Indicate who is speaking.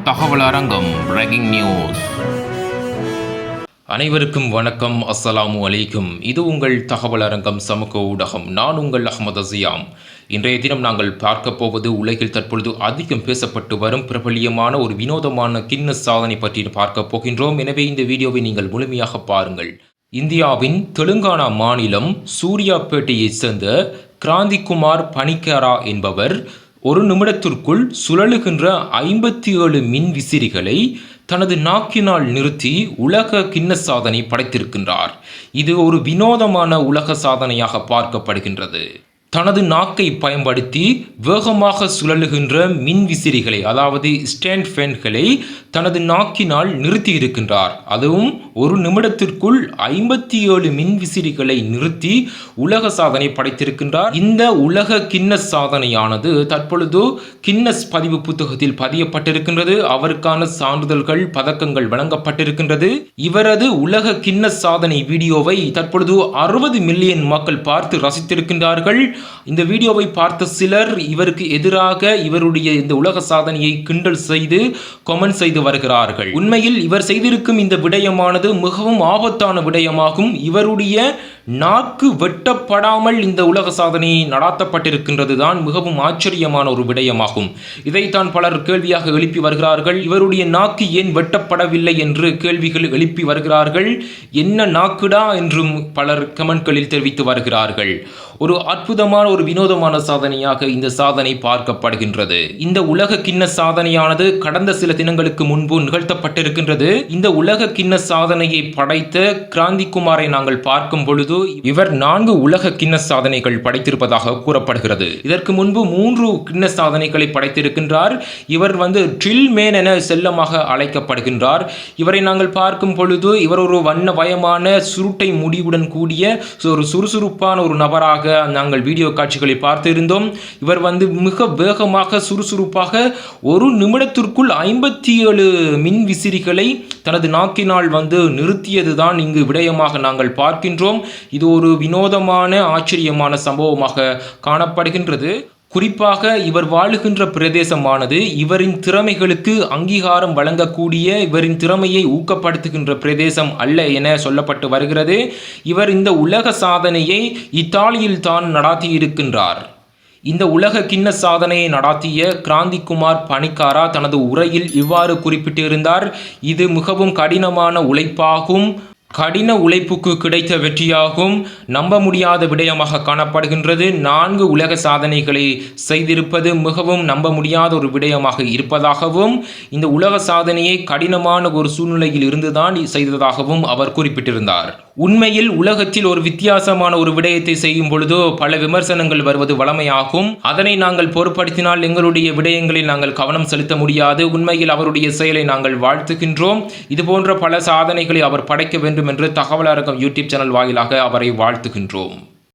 Speaker 1: தகவல் அரங்கம் breaking news.
Speaker 2: அனைவருக்கும் வணக்கம், அஸ்ஸலாமு அலைக்கும். இது உங்கள் தகவல் அரங்கம் சமூக ஊடகம். நான் உங்கள் அஹ்மத் அசியாம். இன்றைய தினம் நாங்கள் பார்க்க போவது உலகில் தற்பொழுது அதிகம் பேசப்பட்டு வரும் பிரபலியமான ஒரு வினோதமான கின்னஸ் சாதனை பற்றி பார்க்க போகின்றோம். எனவே இந்த வீடியோவை நீங்கள் முழுமையாக பாருங்கள். இந்தியாவின் தெலுங்கானா மாநிலம் சூர்யாப்பேட்டையைச் சேர்ந்த கிராந்திகுமார் பணிக்கரா என்பவர் ஒரு நிமிடத்திற்குள் சுழலுகின்ற 57 மின் விசிறிகளை தனது நாக்கினால் நிறுத்தி உலக கின்னஸ் சாதனை படைத்திருக்கின்றார். இது ஒரு வினோதமான உலக சாதனையாக பார்க்கப்படுகின்றது. தனது நாக்கை பயன்படுத்தி வேகமாக சுழலுகின்ற மின் விசிறிகளை, அதாவது ஸ்டாண்ட் ஃபேன்களை தனது நாக்கினால் நிறுத்தி இருக்கின்றார். அதுவும் ஒரு நிமிடத்திற்குள் 57 மின் விசிறிகளை நிறுத்தி உலக சாதனை படைத்திருக்கின்றார். இந்த உலக கின்னஸ் சாதனையானது தற்பொழுது கின்னஸ் பதிவு புத்தகத்தில் பதியப்பட்டிருக்கின்றது. அவருக்கான சான்றிதழ்கள், பதக்கங்கள் வழங்கப்பட்டிருக்கின்றது. இவரது உலக கின்னஸ் சாதனை வீடியோவை தற்பொழுது 60 மில்லியன் மக்கள் பார்த்து ரசித்திருக்கின்றார்கள். இந்த வீடியோவை பார்த்த சிலர் இவருக்கு எதிராக இவருடைய இந்த உலக சாதனையை கிண்டல் செய்து கமெண்ட் செய்து வருகிறார்கள். உண்மையில் இவர் செய்திருக்கும் இந்த விடயமானது மிகவும் ஆபத்தான விடயமாகும். இவருடைய நாக்கு வெட்டப்படாமல் இந்த உலக சாதனை நடாத்தப்பட்டிருக்கின்றது தான் மிகவும் ஆச்சரியமான ஒரு விடயமாகும். இதைத்தான் பலர் கேள்வியாக எழுப்பி வருகிறார்கள். இவருடைய நாக்கு ஏன் வெட்டப்படவில்லை என்று கேள்விகள் எழுப்பி வருகிறார்கள். என்ன நாக்குடா என்றும் பலர் கமெண்ட்களில் தெரிவித்து வருகிறார்கள். ஒரு அற்புதமான ஒரு வினோதமான சாதனையாக இந்த சாதனை பார்க்கப்படுகின்றது. இந்த உலக கின்னஸ் சாதனையானது கடந்த சில தினங்களுக்கு முன்பு நிகழ்த்தப்பட்டிருக்கின்றது. இந்த உலக கின்னஸ் சாதனையை படைத்த கிராந்திகுமாரை நாங்கள் பார்க்கும் பொழுது இவர் 4 உலக கின்னஸ் சாதனைகள் படைத்திருப்பதாக கூறப்படுகிறது. இதற்கு முன்பு 3 கின்னஸ் சாதனைகளை படைத்திருக்கின்றார். இவர் ட்ரில் மேன் என செல்லமாக அழைக்கப்படுகின்றார். இவரை நாங்கள் பார்க்கும் பொழுது இவர் ஒரு வண்ணமயமான சுருட்டை முடிவுடன் கூடிய ஒரு சுறுசுறுப்பான ஒரு நபராக நாங்கள் வீடியோ காட்சிகளை பார்த்திருந்தோம். இவர் மிக வேகமாக சுறுசுறுப்பாக ஒரு நிமிடத்திற்குள் 57 மின் விசிறிகளை தனது நாக்கினால் நிறுத்தியதுதான் இங்கு விடயமாக நாங்கள் பார்க்கின்றோம். இது ஒரு வினோதமான ஆச்சரியமான சம்பவமாக காணப்படுகின்றது. குறிப்பாக இவர் வாழுகின்ற பிரதேசமானது இவரின் திறமைகளுக்கு அங்கீகாரம் வழங்கக்கூடிய, இவரின் திறமையை ஊக்கப்படுத்துகின்ற பிரதேசம் அல்ல என சொல்லப்பட்டு வருகிறது. இவர் இந்த உலக சாதனையை இத்தாலியில் தான் நடாத்தியிருக்கின்றார். இந்த உலக கின்னஸ் சாதனையை நடாத்திய கிராந்திகுமார் பணிக்காரா தனது உரையில் இவ்வாறு குறிப்பிட்டிருந்தார். இது மிகவும் கடினமான உழைப்பாகும், கடின உழைப்புக்கு கிடைத்த வெற்றியாகும், நம்ப முடியாத விடயமாக காணப்படுகின்றது. 4 உலக சாதனைகளை செய்திருப்பது மிகவும் நம்ப முடியாத ஒரு விடயமாக இருப்பதாகவும், இந்த உலக சாதனையை கடினமான ஒரு சூழ்நிலையில் இருந்துதான் செய்ததாகவும் அவர் குறிப்பிட்டிருந்தார். உண்மையில் உலகத்தில் ஒரு வித்தியாசமான ஒரு விடயத்தை செய்யும் பொழுது பல விமர்சனங்கள் வருவது வழமையாகும். அதனை நாங்கள் பொருட்படுத்தினால் எங்களுடைய விடயங்களில் நாங்கள் கவனம் செலுத்த முடியாது. உண்மையில் அவருடைய செயலை நாங்கள் வாழ்த்துகின்றோம். இதுபோன்ற பல சாதனைகளை அவர் படைக்க வேண்டும் என்று தகவல் அரங்கம் யூடியூப் சேனல் வாயிலாக அவரை வாழ்த்துகின்றோம்.